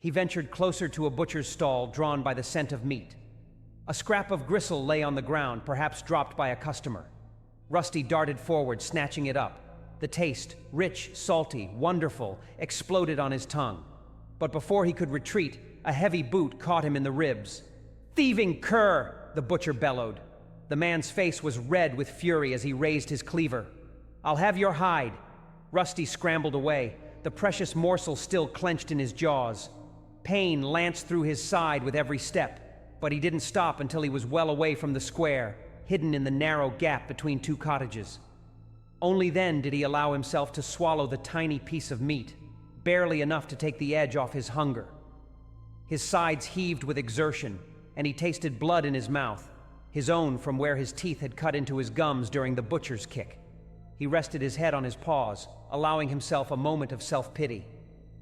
He ventured closer to a butcher's stall drawn by the scent of meat. A scrap of gristle lay on the ground, perhaps dropped by a customer. Rusty darted forward, snatching it up. The taste, rich, salty, wonderful, exploded on his tongue. But before he could retreat, a heavy boot caught him in the ribs. "Thieving cur!" the butcher bellowed. The man's face was red with fury as he raised his cleaver. "I'll have your hide." Rusty scrambled away, the precious morsel still clenched in his jaws. Pain lanced through his side with every step, but he didn't stop until he was well away from the square, hidden in the narrow gap between two cottages. Only then did he allow himself to swallow the tiny piece of meat, barely enough to take the edge off his hunger. His sides heaved with exertion, and he tasted blood in his mouth, his own from where his teeth had cut into his gums during the butcher's kick. He rested his head on his paws, allowing himself a moment of self-pity.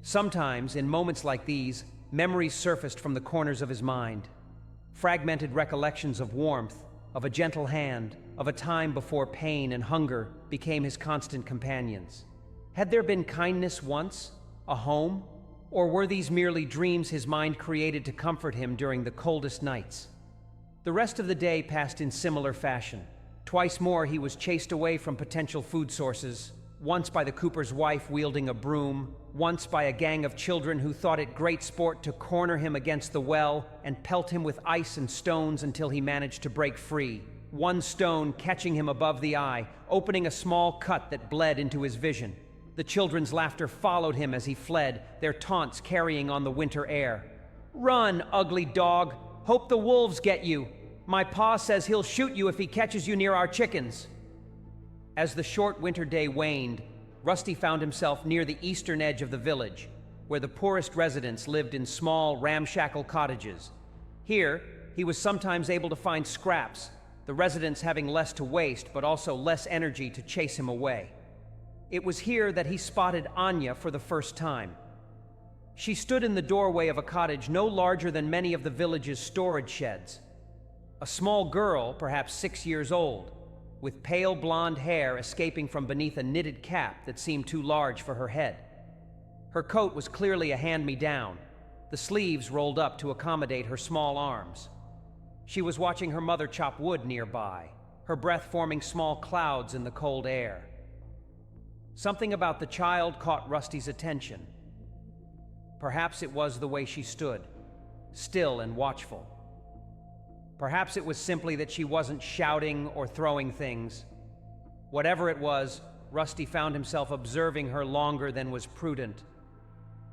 Sometimes, in moments like these, memories surfaced from the corners of his mind. Fragmented recollections of warmth, of a gentle hand, of a time before pain and hunger became his constant companions. Had there been kindness once, a home, or were these merely dreams his mind created to comfort him during the coldest nights? The rest of the day passed in similar fashion. Twice more he was chased away from potential food sources, once by the cooper's wife wielding a broom, once by a gang of children who thought it great sport to corner him against the well and pelt him with ice and stones until he managed to break free, one stone catching him above the eye, opening a small cut that bled into his vision. The children's laughter followed him as he fled, their taunts carrying on the winter air. "Run, ugly dog! Hope the wolves get you! My pa says he'll shoot you if he catches you near our chickens!" As the short winter day waned, Rusty found himself near the eastern edge of the village, where the poorest residents lived in small, ramshackle cottages. Here, he was sometimes able to find scraps, the residents having less to waste but also less energy to chase him away. It was here that he spotted Anya for the first time. She stood in the doorway of a cottage no larger than many of the village's storage sheds. A small girl, perhaps 6 years old, with pale blonde hair escaping from beneath a knitted cap that seemed too large for her head. Her coat was clearly a hand-me-down, the sleeves rolled up to accommodate her small arms. She was watching her mother chop wood nearby, her breath forming small clouds in the cold air. Something about the child caught Rusty's attention. Perhaps it was the way she stood, still and watchful. Perhaps it was simply that she wasn't shouting or throwing things. Whatever it was, Rusty found himself observing her longer than was prudent.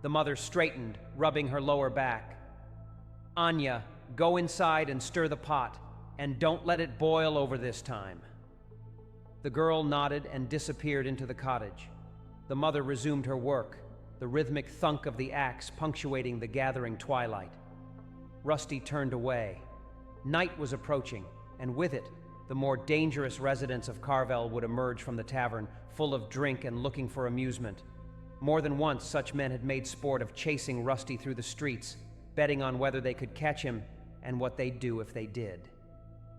The mother straightened, rubbing her lower back. "Anya, go inside and stir the pot, and don't let it boil over this time." The girl nodded and disappeared into the cottage. The mother resumed her work, the rhythmic thunk of the axe punctuating the gathering twilight. Rusty turned away. Night was approaching, and with it, the more dangerous residents of Carvel would emerge from the tavern, full of drink and looking for amusement. More than once, such men had made sport of chasing Rusty through the streets, betting on whether they could catch him and what they'd do if they did.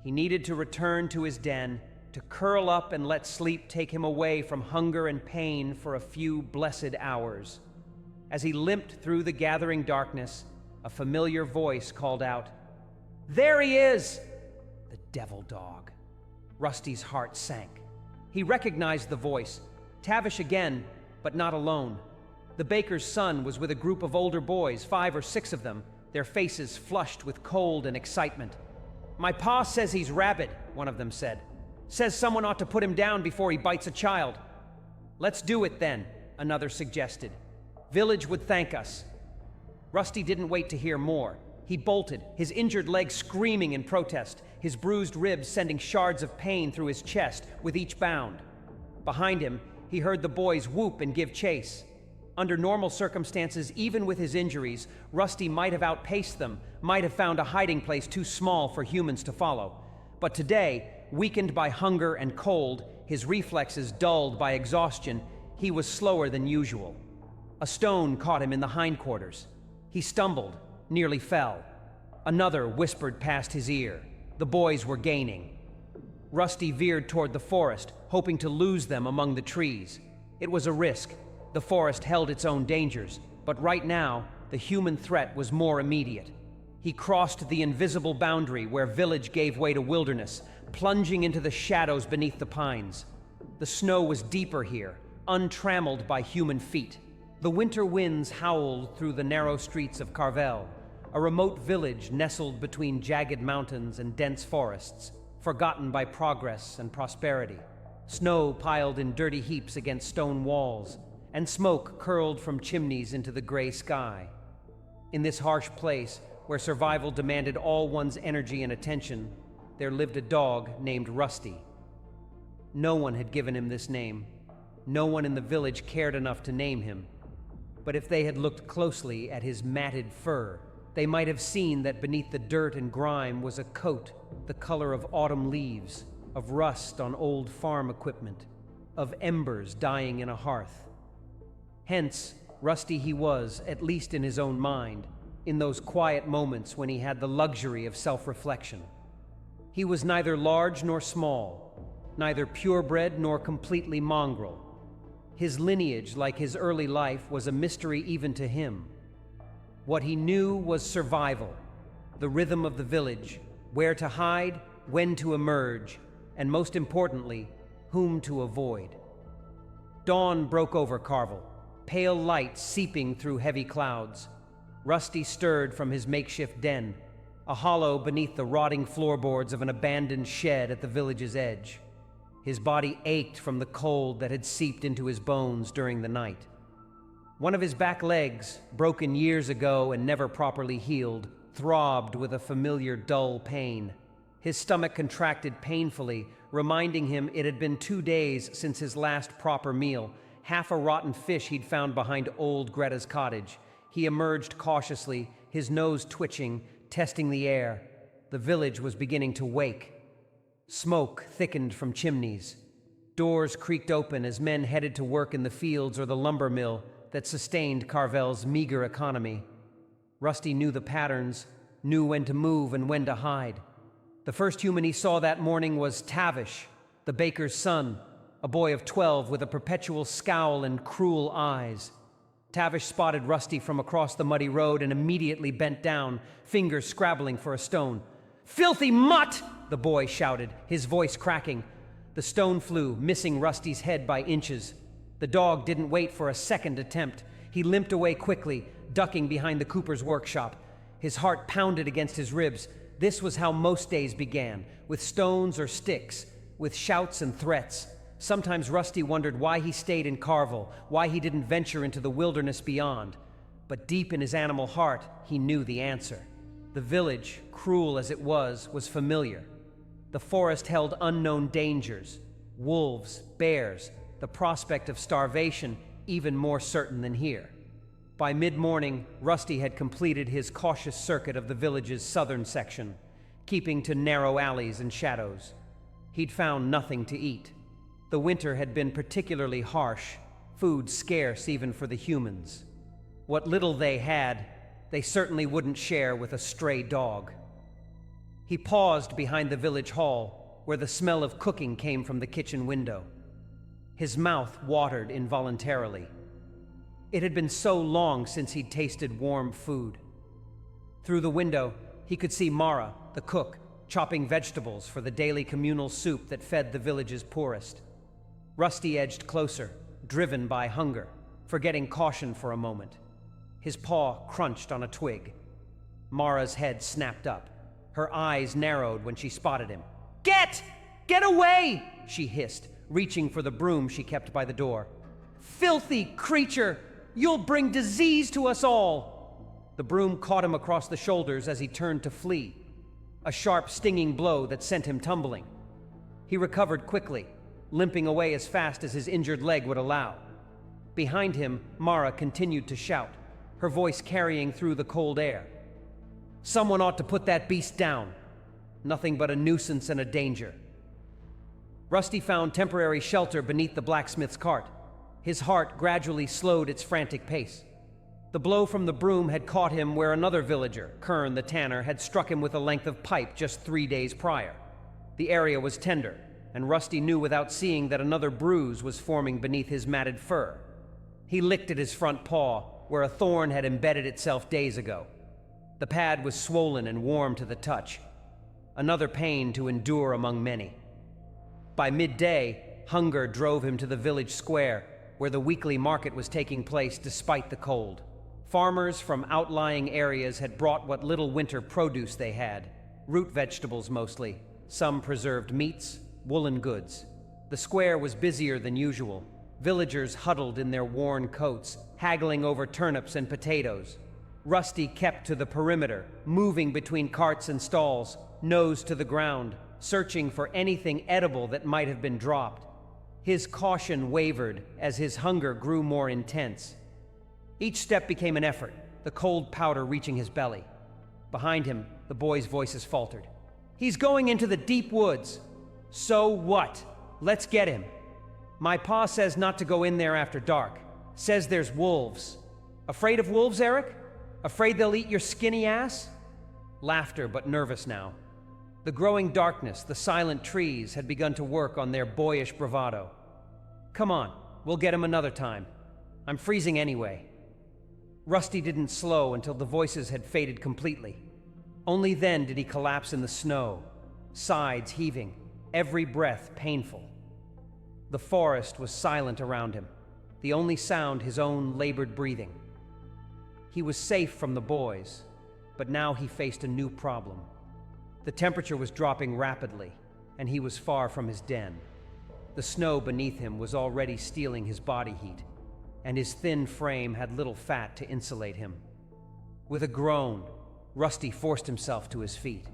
He needed to return to his den, to curl up and let sleep take him away from hunger and pain for a few blessed hours. As he limped through the gathering darkness, a familiar voice called out, "There he is!" The devil dog. Rusty's heart sank. He recognized the voice. Tavish again, but not alone. The baker's son was with a group of older boys, 5 or 6 of them, their faces flushed with cold and excitement. "My pa says he's rabid," one of them said. "Says someone ought to put him down before he bites a child." "Let's do it then," another suggested. "Village would thank us." Rusty didn't wait to hear more. He bolted, his injured leg screaming in protest, his bruised ribs sending shards of pain through his chest with each bound. Behind him, he heard the boys whoop and give chase. Under normal circumstances, even with his injuries, Rusty might have outpaced them, might have found a hiding place too small for humans to follow. But today, weakened by hunger and cold, his reflexes dulled by exhaustion, he was slower than usual. A stone caught him in the hindquarters. He stumbled, nearly fell. Another whispered past his ear. The boys were gaining. Rusty veered toward the forest, hoping to lose them among the trees. It was a risk. The forest held its own dangers, but right now, the human threat was more immediate. He crossed the invisible boundary where village gave way to wilderness, plunging into the shadows beneath the pines. The snow was deeper here, untrammeled by human feet. The winter winds howled through the narrow streets of Carvel, a remote village nestled between jagged mountains and dense forests, forgotten by progress and prosperity. Snow piled in dirty heaps against stone walls, and smoke curled from chimneys into the gray sky. In this harsh place, where survival demanded all one's energy and attention, there lived a dog named Rusty. No one had given him this name. No one in the village cared enough to name him. But if they had looked closely at his matted fur, they might have seen that beneath the dirt and grime was a coat the color of autumn leaves, of rust on old farm equipment, of embers dying in a hearth. Hence, Rusty he was, at least in his own mind, in those quiet moments when he had the luxury of self-reflection. He was neither large nor small, neither purebred nor completely mongrel. His lineage, like his early life, was a mystery even to him. What he knew was survival, the rhythm of the village, where to hide, when to emerge, and most importantly, whom to avoid. Dawn broke over Carvel, pale light seeping through heavy clouds. Rusty stirred from his makeshift den, a hollow beneath the rotting floorboards of an abandoned shed at the village's edge. His body ached from the cold that had seeped into his bones during the night. One of his back legs, broken years ago and never properly healed, throbbed with a familiar dull pain. His stomach contracted painfully, reminding him it had been 2 days since his last proper meal, half a rotten fish he'd found behind old Greta's cottage. He emerged cautiously, his nose twitching, testing the air. The village was beginning to wake. Smoke thickened from chimneys. Doors creaked open as men headed to work in the fields or the lumber mill that sustained Carvel's meager economy. Rusty knew the patterns, knew when to move and when to hide. The first human he saw that morning was Tavish, the baker's son, a boy of 12 with a perpetual scowl and cruel eyes. Tavish spotted Rusty from across the muddy road and immediately bent down, fingers scrabbling for a stone. "Filthy mutt!" the boy shouted, his voice cracking. The stone flew, missing Rusty's head by inches. The dog didn't wait for a second attempt. He limped away quickly, ducking behind the cooper's workshop. His heart pounded against his ribs. This was how most days began, with stones or sticks, with shouts and threats. Sometimes Rusty wondered why he stayed in Carvel, why he didn't venture into the wilderness beyond. But deep in his animal heart, he knew the answer. The village, cruel as it was familiar. The forest held unknown dangers, wolves, bears, the prospect of starvation even more certain than here. By mid-morning, Rusty had completed his cautious circuit of the village's southern section, keeping to narrow alleys and shadows. He'd found nothing to eat. The winter had been particularly harsh, food scarce even for the humans. What little they had, they certainly wouldn't share with a stray dog. He paused behind the village hall, where the smell of cooking came from the kitchen window. His mouth watered involuntarily. It had been so long since he'd tasted warm food. Through the window, he could see Mara, the cook, chopping vegetables for the daily communal soup that fed the village's poorest. Rusty edged closer, driven by hunger, forgetting caution for a moment. His paw crunched on a twig. Mara's head snapped up. Her eyes narrowed when she spotted him. Get away!" she hissed, reaching for the broom she kept by the door. "Filthy creature! You'll bring disease to us all!" The broom caught him across the shoulders as he turned to flee. A sharp, stinging blow that sent him tumbling. He recovered quickly, limping away as fast as his injured leg would allow. Behind him, Mara continued to shout, her voice carrying through the cold air. "Someone ought to put that beast down. Nothing but a nuisance and a danger." Rusty found temporary shelter beneath the blacksmith's cart. His heart gradually slowed its frantic pace. The blow from the broom had caught him where another villager, Kern the tanner, had struck him with a length of pipe just 3 days prior. The area was tender, and Rusty knew without seeing that another bruise was forming beneath his matted fur. He licked at his front paw, where a thorn had embedded itself days ago. The pad was swollen and warm to the touch, another pain to endure among many. By midday, hunger drove him to the village square, where the weekly market was taking place despite the cold. Farmers from outlying areas had brought what little winter produce they had, root vegetables mostly, some preserved meats, woolen goods. The square was busier than usual. Villagers huddled in their worn coats, haggling over turnips and potatoes. Rusty kept to the perimeter, moving between carts and stalls, nose to the ground, searching for anything edible that might have been dropped. His caution wavered as his hunger grew more intense. Each step became an effort, the cold powder reaching his belly. Behind him, the boys' voices faltered. "He's going into the deep woods." "So what? Let's get him." "My pa says not to go in there after dark. Says there's wolves." "Afraid of wolves, Eric? Afraid they'll eat your skinny ass?" Laughter, but nervous now. The growing darkness, the silent trees, had begun to work on their boyish bravado. "Come on, we'll get him another time. I'm freezing anyway." Rusty didn't slow until the voices had faded completely. Only then did he collapse in the snow, sides heaving, every breath painful. The forest was silent around him, the only sound his own labored breathing. He was safe from the boys, but now he faced a new problem. The temperature was dropping rapidly, and he was far from his den. The snow beneath him was already stealing his body heat, and his thin frame had little fat to insulate him. With a groan, Rusty forced himself to his feet.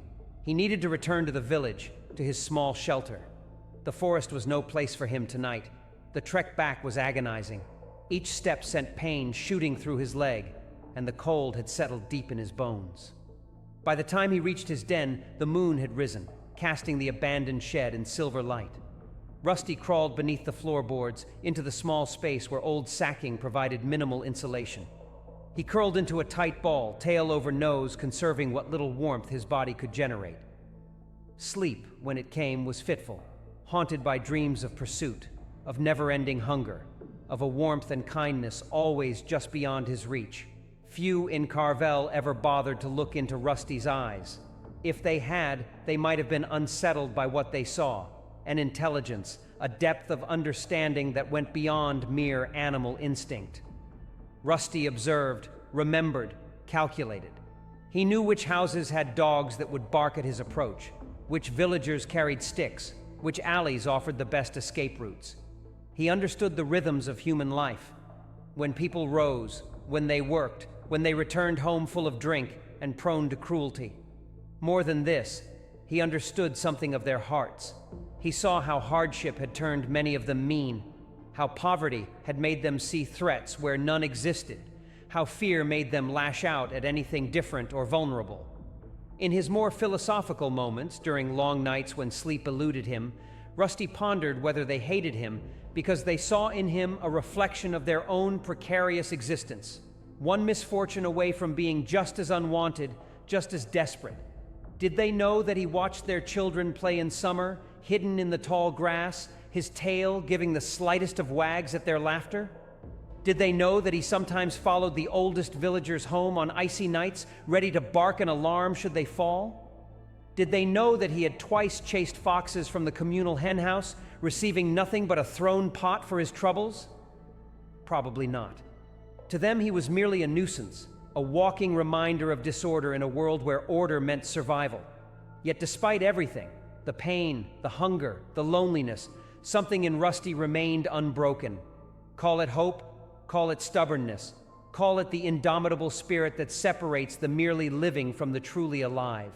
He needed to return to the village, to his small shelter. The forest was no place for him tonight. The trek back was agonizing. Each step sent pain shooting through his leg, and the cold had settled deep in his bones. By the time he reached his den, the moon had risen, casting the abandoned shed in silver light. Rusty crawled beneath the floorboards into the small space where old sacking provided minimal insulation. He curled into a tight ball, tail over nose, conserving what little warmth his body could generate. Sleep, when it came, was fitful, haunted by dreams of pursuit, of never-ending hunger, of a warmth and kindness always just beyond his reach. Few in Carvel ever bothered to look into Rusty's eyes. If they had, they might have been unsettled by what they saw. An intelligence, a depth of understanding that went beyond mere animal instinct. Rusty observed, remembered, calculated. He knew which houses had dogs that would bark at his approach, which villagers carried sticks, which alleys offered the best escape routes. He understood the rhythms of human life. When people rose, when they worked, when they returned home full of drink and prone to cruelty. More than this, he understood something of their hearts. He saw how hardship had turned many of them mean, how poverty had made them see threats where none existed, how fear made them lash out at anything different or vulnerable. In his more philosophical moments, during long nights when sleep eluded him, Rusty pondered whether they hated him because they saw in him a reflection of their own precarious existence, one misfortune away from being just as unwanted, just as desperate. Did they know that he watched their children play in summer, hidden in the tall grass, his tail giving the slightest of wags at their laughter? Did they know that he sometimes followed the oldest villagers home on icy nights, ready to bark an alarm should they fall? Did they know that he had twice chased foxes from the communal henhouse, receiving nothing but a thrown pot for his troubles? Probably not. To them he was merely a nuisance, a walking reminder of disorder in a world where order meant survival. Yet despite everything, the pain, the hunger, the loneliness, something in Rusty remained unbroken. Call it hope, call it stubbornness, call it the indomitable spirit that separates the merely living from the truly alive.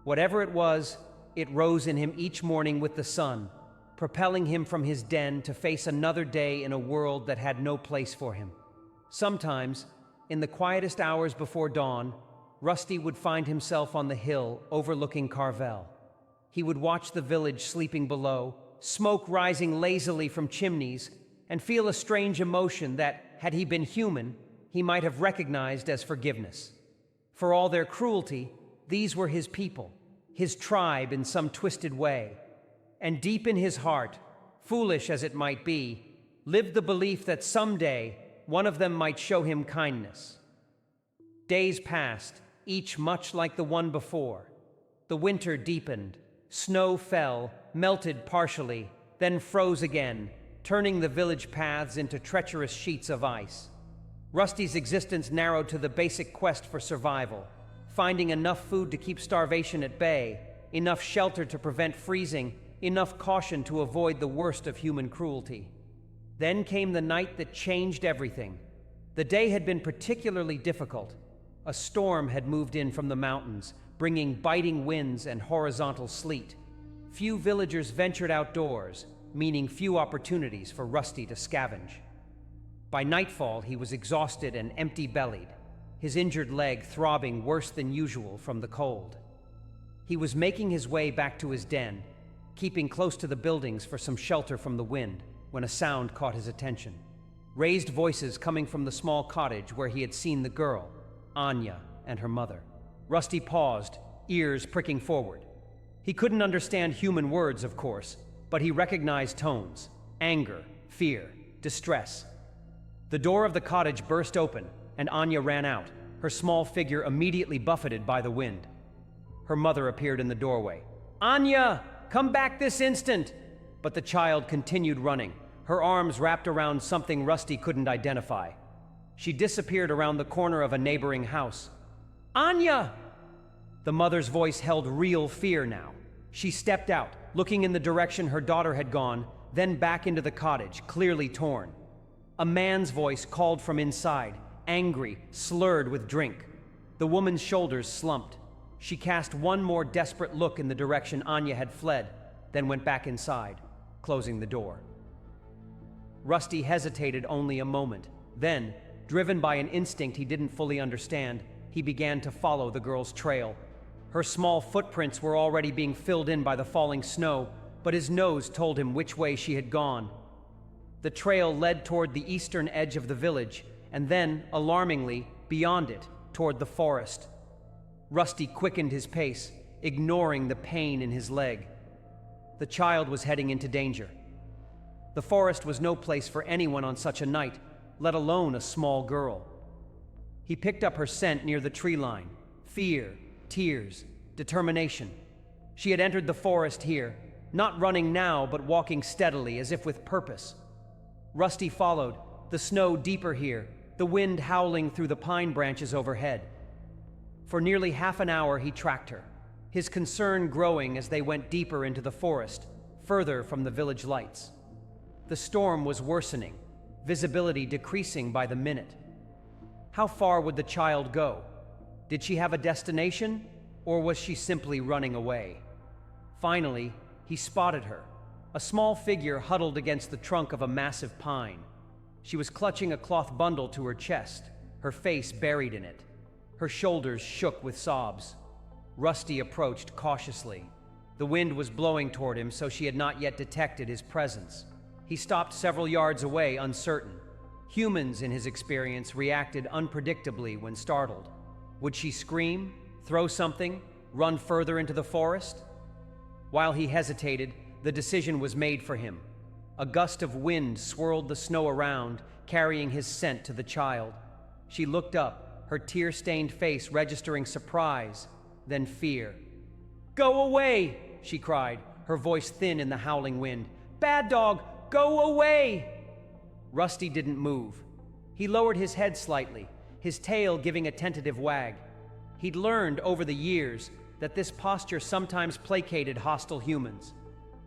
Whatever it was, it rose in him each morning with the sun, propelling him from his den to face another day in a world that had no place for him. Sometimes, in the quietest hours before dawn, Rusty would find himself on the hill overlooking Carvel. He would watch the village sleeping below, smoke rising lazily from chimneys, and feel a strange emotion that, had he been human, he might have recognized as forgiveness. For all their cruelty, these were his people, his tribe in some twisted way. And deep in his heart, foolish as it might be, lived the belief that someday, one of them might show him kindness. Days passed, each much like the one before. The winter deepened. Snow fell, melted partially, then froze again, turning the village paths into treacherous sheets of ice. Rusty's existence narrowed to the basic quest for survival, finding enough food to keep starvation at bay, enough shelter to prevent freezing, enough caution to avoid the worst of human cruelty. Then came the night that changed everything. The day had been particularly difficult. A storm had moved in from the mountains, bringing biting winds and horizontal sleet. Few villagers ventured outdoors, meaning few opportunities for Rusty to scavenge. By nightfall, he was exhausted and empty-bellied, his injured leg throbbing worse than usual from the cold. He was making his way back to his den, keeping close to the buildings for some shelter from the wind, when a sound caught his attention. Raised voices coming from the small cottage where he had seen the girl, Anya, and her mother. Rusty paused, ears pricking forward. He couldn't understand human words, of course, but he recognized tones: anger, fear, distress. The door of the cottage burst open, and Anya ran out, her small figure immediately buffeted by the wind. Her mother appeared in the doorway. "Anya, come back this instant!" But the child continued running, her arms wrapped around something Rusty couldn't identify. She disappeared around the corner of a neighboring house. "Anya!" The mother's voice held real fear now. She stepped out, looking in the direction her daughter had gone, then back into the cottage, clearly torn. A man's voice called from inside, angry, slurred with drink. The woman's shoulders slumped. She cast one more desperate look in the direction Anya had fled, then went back inside, closing the door. Rusty hesitated only a moment. Then, driven by an instinct he didn't fully understand, he began to follow the girl's trail. Her small footprints were already being filled in by the falling snow, but his nose told him which way she had gone. The trail led toward the eastern edge of the village, and then, alarmingly, beyond it, toward the forest. Rusty quickened his pace, ignoring the pain in his leg. The child was heading into danger. The forest was no place for anyone on such a night, let alone a small girl. He picked up her scent near the tree line. Fear, tears, determination. She had entered the forest here, not running now, but walking steadily, as if with purpose. Rusty followed, the snow deeper here, the wind howling through the pine branches overhead. For nearly half an hour he tracked her, his concern growing as they went deeper into the forest, further from the village lights. The storm was worsening, visibility decreasing by the minute. How far would the child go? Did she have a destination, or was she simply running away? Finally, he spotted her, a small figure huddled against the trunk of a massive pine. She was clutching a cloth bundle to her chest, her face buried in it. Her shoulders shook with sobs. Rusty approached cautiously. The wind was blowing toward him, so she had not yet detected his presence. He stopped several yards away, uncertain. Humans, in his experience, reacted unpredictably when startled. Would she scream, throw something, run further into the forest? While he hesitated, the decision was made for him. A gust of wind swirled the snow around, carrying his scent to the child. She looked up, her tear-stained face registering surprise, then fear. "Go away!" she cried, her voice thin in the howling wind. "Bad dog, go away!" Rusty didn't move. He lowered his head slightly, his tail giving a tentative wag. He'd learned over the years that this posture sometimes placated hostile humans.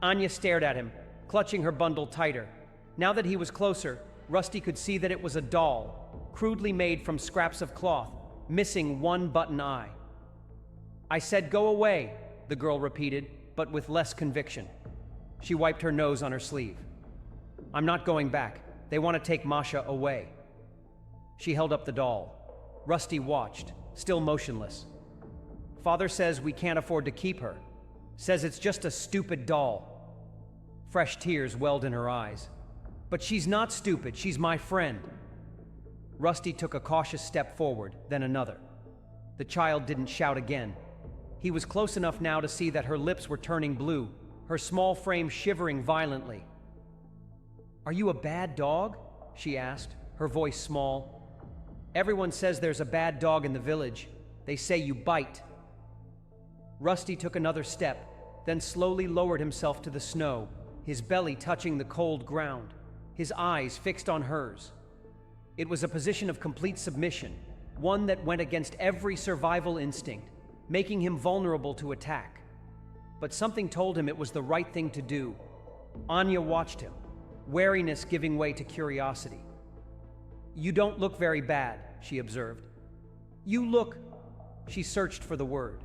Anya stared at him, clutching her bundle tighter. Now that he was closer, Rusty could see that it was a doll, crudely made from scraps of cloth, missing one button eye. "I said go away," the girl repeated, but with less conviction. She wiped her nose on her sleeve. "I'm not going back. They want to take Masha away." She held up the doll. Rusty watched, still motionless. "Father says we can't afford to keep her. Says it's just a stupid doll." Fresh tears welled in her eyes. "But she's not stupid, she's my friend." Rusty took a cautious step forward, then another. The child didn't shout again. He was close enough now to see that her lips were turning blue, her small frame shivering violently. "Are you a bad dog?" she asked, her voice small. "Everyone says there's a bad dog in the village. They say you bite." Rusty took another step, then slowly lowered himself to the snow, his belly touching the cold ground, his eyes fixed on hers. It was a position of complete submission, one that went against every survival instinct, making him vulnerable to attack. But something told him it was the right thing to do. Anya watched him, wariness giving way to curiosity. "You don't look very bad," she observed. "You look—" She searched for the word.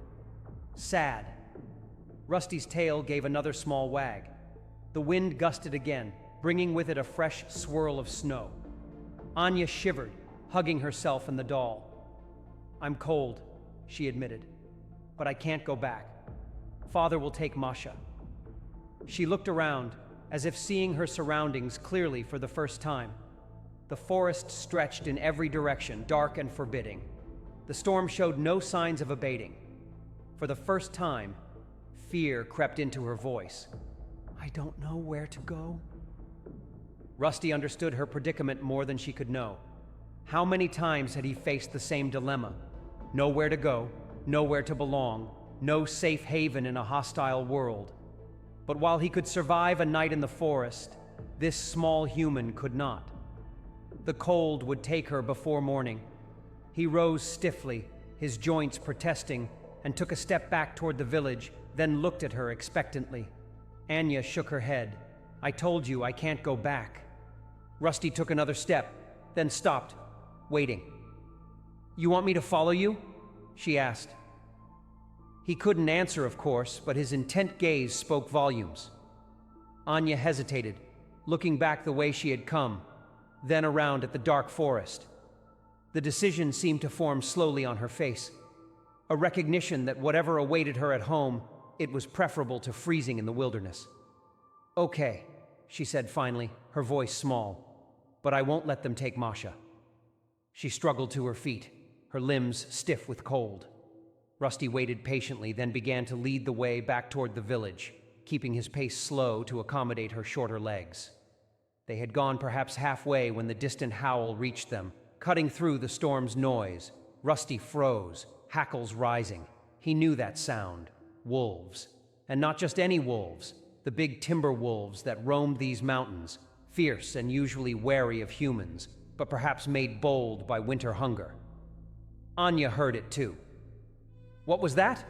"Sad." Rusty's tail gave another small wag. The wind gusted again, bringing with it a fresh swirl of snow. Anya shivered, hugging herself and the doll. "I'm cold," she admitted, "but I can't go back. Father will take Masha." She looked around, as if seeing her surroundings clearly for the first time. The forest stretched in every direction, dark and forbidding. The storm showed no signs of abating. For the first time, fear crept into her voice. "I don't know where to go." Rusty understood her predicament more than she could know. How many times had he faced the same dilemma? Nowhere to go, nowhere to belong, no safe haven in a hostile world. But while he could survive a night in the forest, this small human could not. The cold would take her before morning. He rose stiffly, his joints protesting, and took a step back toward the village, then looked at her expectantly. Anya shook her head. "I told you I can't go back." Rusty took another step, then stopped, waiting. "You want me to follow you?" she asked. He couldn't answer, of course, but his intent gaze spoke volumes. Anya hesitated, looking back the way she had come, then around at the dark forest. The decision seemed to form slowly on her face, a recognition that whatever awaited her at home, it was preferable to freezing in the wilderness. "Okay," she said finally, her voice small, "but I won't let them take Masha." She struggled to her feet, her limbs stiff with cold. Rusty waited patiently, then began to lead the way back toward the village, keeping his pace slow to accommodate her shorter legs. They had gone perhaps halfway when the distant howl reached them, cutting through the storm's noise. Rusty froze, hackles rising. He knew that sound. Wolves. And not just any wolves, the big timber wolves that roamed these mountains, fierce and usually wary of humans, but perhaps made bold by winter hunger. Anya heard it too. "What was that?"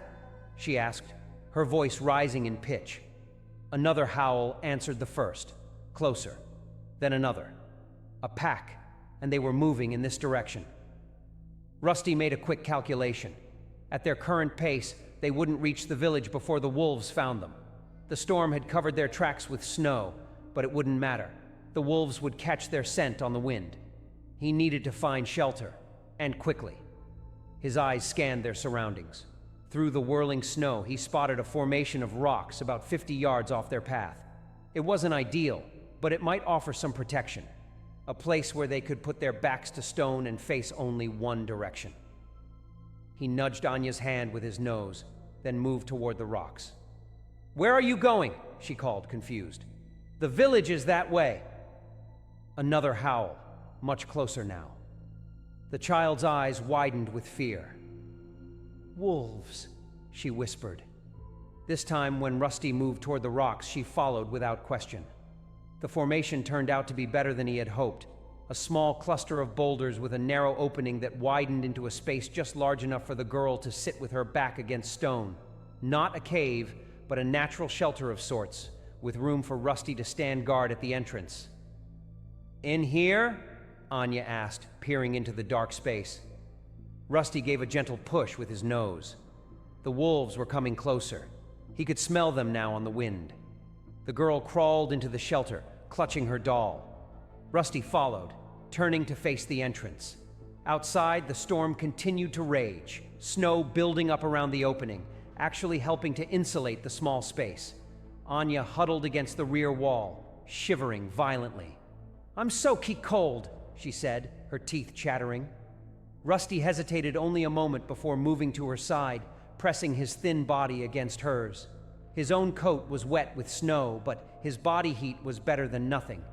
she asked, her voice rising in pitch. Another howl answered the first, closer, then another. A pack, and they were moving in this direction. Rusty made a quick calculation. At their current pace, they wouldn't reach the village before the wolves found them. The storm had covered their tracks with snow, but it wouldn't matter. The wolves would catch their scent on the wind. He needed to find shelter, and quickly. His eyes scanned their surroundings. Through the whirling snow, he spotted a formation of rocks about 50 yards off their path. It wasn't ideal, but it might offer some protection. A place where they could put their backs to stone and face only one direction. He nudged Anya's hand with his nose, then moved toward the rocks. "Where are you going?" she called, confused. "The village is that way." Another howl, much closer now. The child's eyes widened with fear. "Wolves," she whispered. This time, when Rusty moved toward the rocks, she followed without question. The formation turned out to be better than he had hoped. A small cluster of boulders with a narrow opening that widened into a space just large enough for the girl to sit with her back against stone. Not a cave, but a natural shelter of sorts, with room for Rusty to stand guard at the entrance. "In here?" Anya asked, peering into the dark space. Rusty gave a gentle push with his nose. The wolves were coming closer. He could smell them now on the wind. The girl crawled into the shelter, clutching her doll. Rusty followed, turning to face the entrance. Outside, the storm continued to rage, snow building up around the opening, actually helping to insulate the small space. Anya huddled against the rear wall, shivering violently. "I'm so cold," she said, her teeth chattering. Rusty hesitated only a moment before moving to her side, pressing his thin body against hers. His own coat was wet with snow, but his body heat was better than nothing.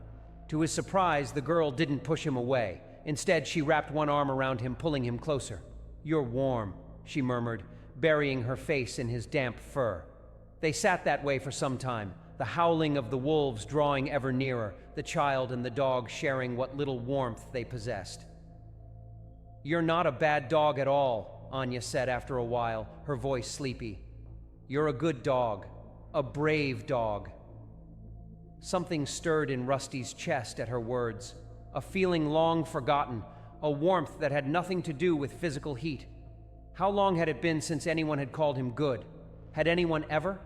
To his surprise, the girl didn't push him away. Instead, she wrapped one arm around him, pulling him closer. "You're warm," she murmured, burying her face in his damp fur. They sat that way for some time, the howling of the wolves drawing ever nearer, the child and the dog sharing what little warmth they possessed. "You're not a bad dog at all," Anya said after a while, her voice sleepy. "You're a good dog, a brave dog." Something stirred in Rusty's chest at her words, a feeling long forgotten, a warmth that had nothing to do with physical heat. How long had it been since anyone had called him good? Had anyone ever?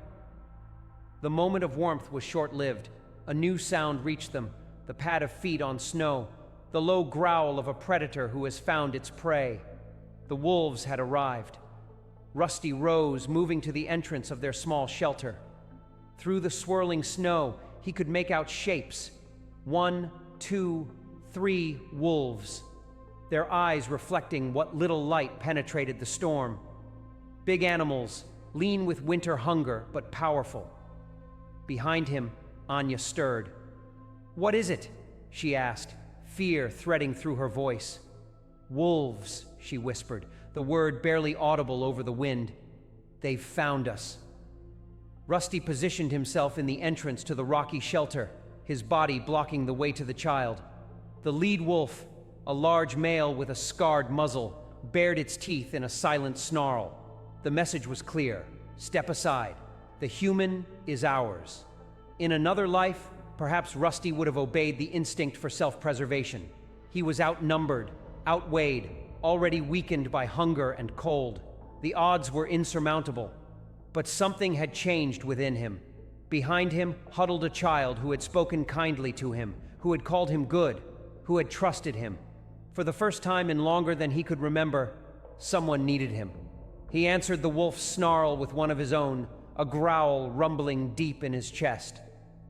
The moment of warmth was short-lived. A new sound reached them, the pad of feet on snow, the low growl of a predator who has found its prey. The wolves had arrived. Rusty rose, moving to the entrance of their small shelter. Through the swirling snow, he could make out shapes. 1, 2, 3 wolves, their eyes reflecting what little light penetrated the storm. Big animals, lean with winter hunger, but powerful. Behind him, Anya stirred. "What is it?" she asked, fear threading through her voice. "Wolves," she whispered, the word barely audible over the wind. "They've found us." Rusty positioned himself in the entrance to the rocky shelter, his body blocking the way to the child. The lead wolf, a large male with a scarred muzzle, bared its teeth in a silent snarl. The message was clear: step aside. The human is ours. In another life, perhaps Rusty would have obeyed the instinct for self-preservation. He was outnumbered, outweighed, already weakened by hunger and cold. The odds were insurmountable. But something had changed within him. Behind him huddled a child who had spoken kindly to him, who had called him good, who had trusted him. For the first time in longer than he could remember, someone needed him. He answered the wolf's snarl with one of his own, a growl rumbling deep in his chest.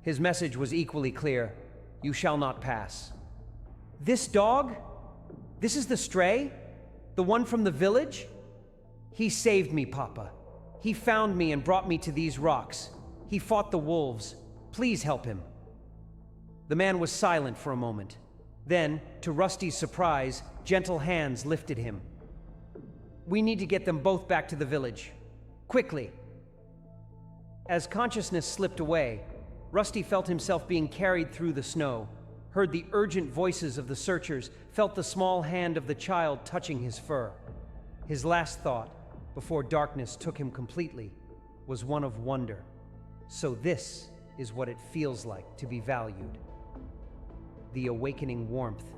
His message was equally clear: you shall not pass. "This dog? This is the stray? The one from the village? He saved me, Papa. He found me and brought me to these rocks. He fought the wolves. Please help him." The man was silent for a moment. Then, to Rusty's surprise, gentle hands lifted him. "We need to get them both back to the village. Quickly." As consciousness slipped away, Rusty felt himself being carried through the snow, heard the urgent voices of the searchers, felt the small hand of the child touching his fur. His last thought, before darkness took him completely, was one of wonder. So this is what it feels like to be valued. The awakening warmth.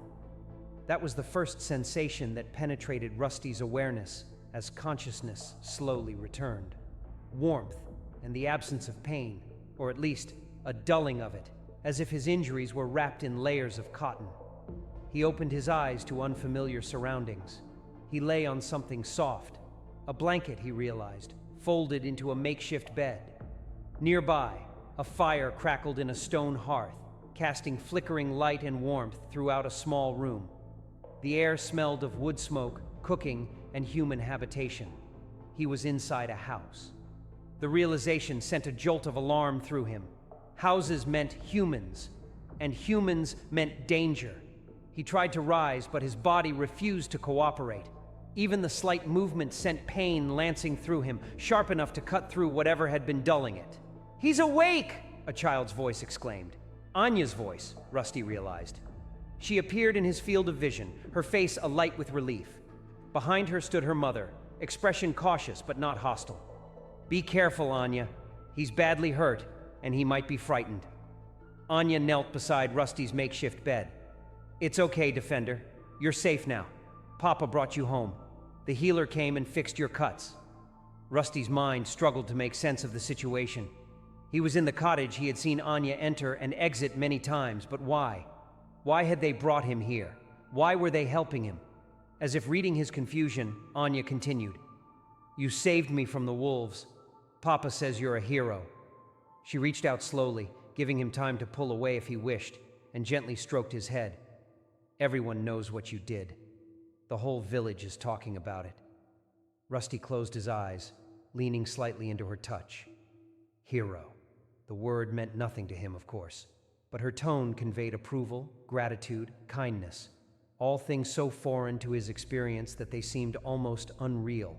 That was the first sensation that penetrated Rusty's awareness as consciousness slowly returned. Warmth and the absence of pain, or at least a dulling of it, as if his injuries were wrapped in layers of cotton. He opened his eyes to unfamiliar surroundings. He lay on something soft, a blanket, he realized, folded into a makeshift bed. Nearby, a fire crackled in a stone hearth, casting flickering light and warmth throughout a small room. The air smelled of wood smoke, cooking, and human habitation. He was inside a house. The realization sent a jolt of alarm through him. Houses meant humans, and humans meant danger. He tried to rise, but his body refused to cooperate. Even the slight movement sent pain lancing through him, sharp enough to cut through whatever had been dulling it. "He's awake!" a child's voice exclaimed. Anya's voice, Rusty realized. She appeared in his field of vision, her face alight with relief. Behind her stood her mother, expression cautious but not hostile. "Be careful, Anya. He's badly hurt, and he might be frightened." Anya knelt beside Rusty's makeshift bed. "It's okay, Defender. You're safe now. Papa brought you home. The healer came and fixed your cuts." Rusty's mind struggled to make sense of the situation. He was in the cottage he had seen Anya enter and exit many times, but why? Why had they brought him here? Why were they helping him? As if reading his confusion, Anya continued. "You saved me from the wolves. Papa says you're a hero." She reached out slowly, giving him time to pull away if he wished, and gently stroked his head. "Everyone knows what you did. The whole village is talking about it." Rusty closed his eyes, leaning slightly into her touch. Hero. The word meant nothing to him, of course, but her tone conveyed approval, gratitude, kindness, all things so foreign to his experience that they seemed almost unreal.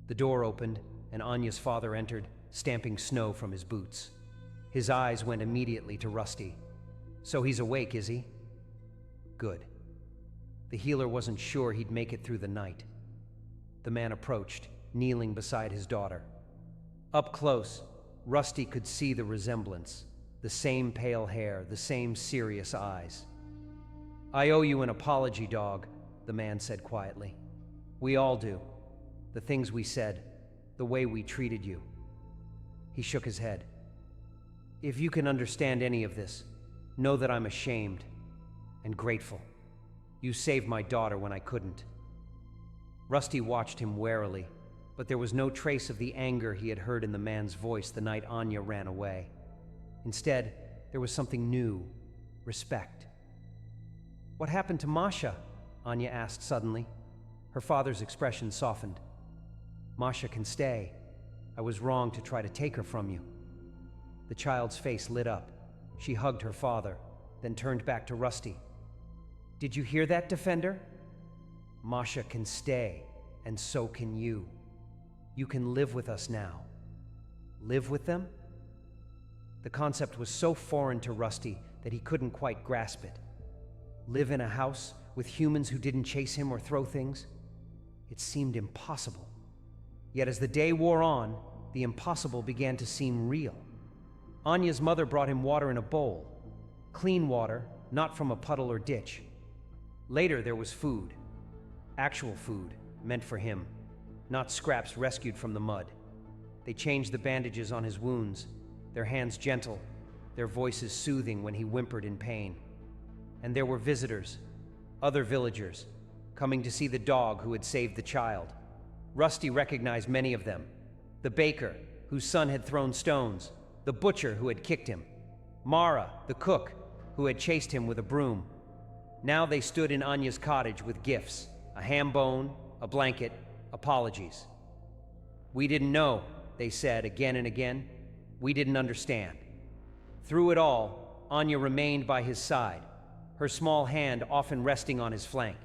The door opened, and Anya's father entered, stamping snow from his boots. His eyes went immediately to Rusty. "So he's awake, is he?" "Good." The healer wasn't sure he'd make it through the night. The man approached, kneeling beside his daughter. Up close, Rusty could see the resemblance, the same pale hair, the same serious eyes. "I owe you an apology, dog," the man said quietly. "We all do. The things we said, the way we treated you." He shook his head. "If you can understand any of this, know that I'm ashamed and grateful. You saved my daughter when I couldn't." Rusty watched him warily, but there was no trace of the anger he had heard in the man's voice the night Anya ran away. Instead, there was something new, respect. "What happened to Masha?" Anya asked suddenly. Her father's expression softened. "Masha can stay. I was wrong to try to take her from you." The child's face lit up. She hugged her father, then turned back to Rusty. "Did you hear that, Defender? Masha can stay, and so can you. You can live with us now." Live with them? The concept was so foreign to Rusty that he couldn't quite grasp it. Live in a house with humans who didn't chase him or throw things? It seemed impossible. Yet as the day wore on, the impossible began to seem real. Anya's mother brought him water in a bowl. Clean water, not from a puddle or ditch. Later there was food. Actual food, meant for him, not scraps rescued from the mud. They changed the bandages on his wounds, their hands gentle, their voices soothing when he whimpered in pain. And there were visitors, other villagers, coming to see the dog who had saved the child. Rusty recognized many of them. The baker, whose son had thrown stones, the butcher who had kicked him, Mara, the cook, who had chased him with a broom. Now they stood in Anya's cottage with gifts, a ham bone, a blanket, apologies. "We didn't know," they said again and again. "We didn't understand." Through it all, Anya remained by his side, her small hand often resting on his flank.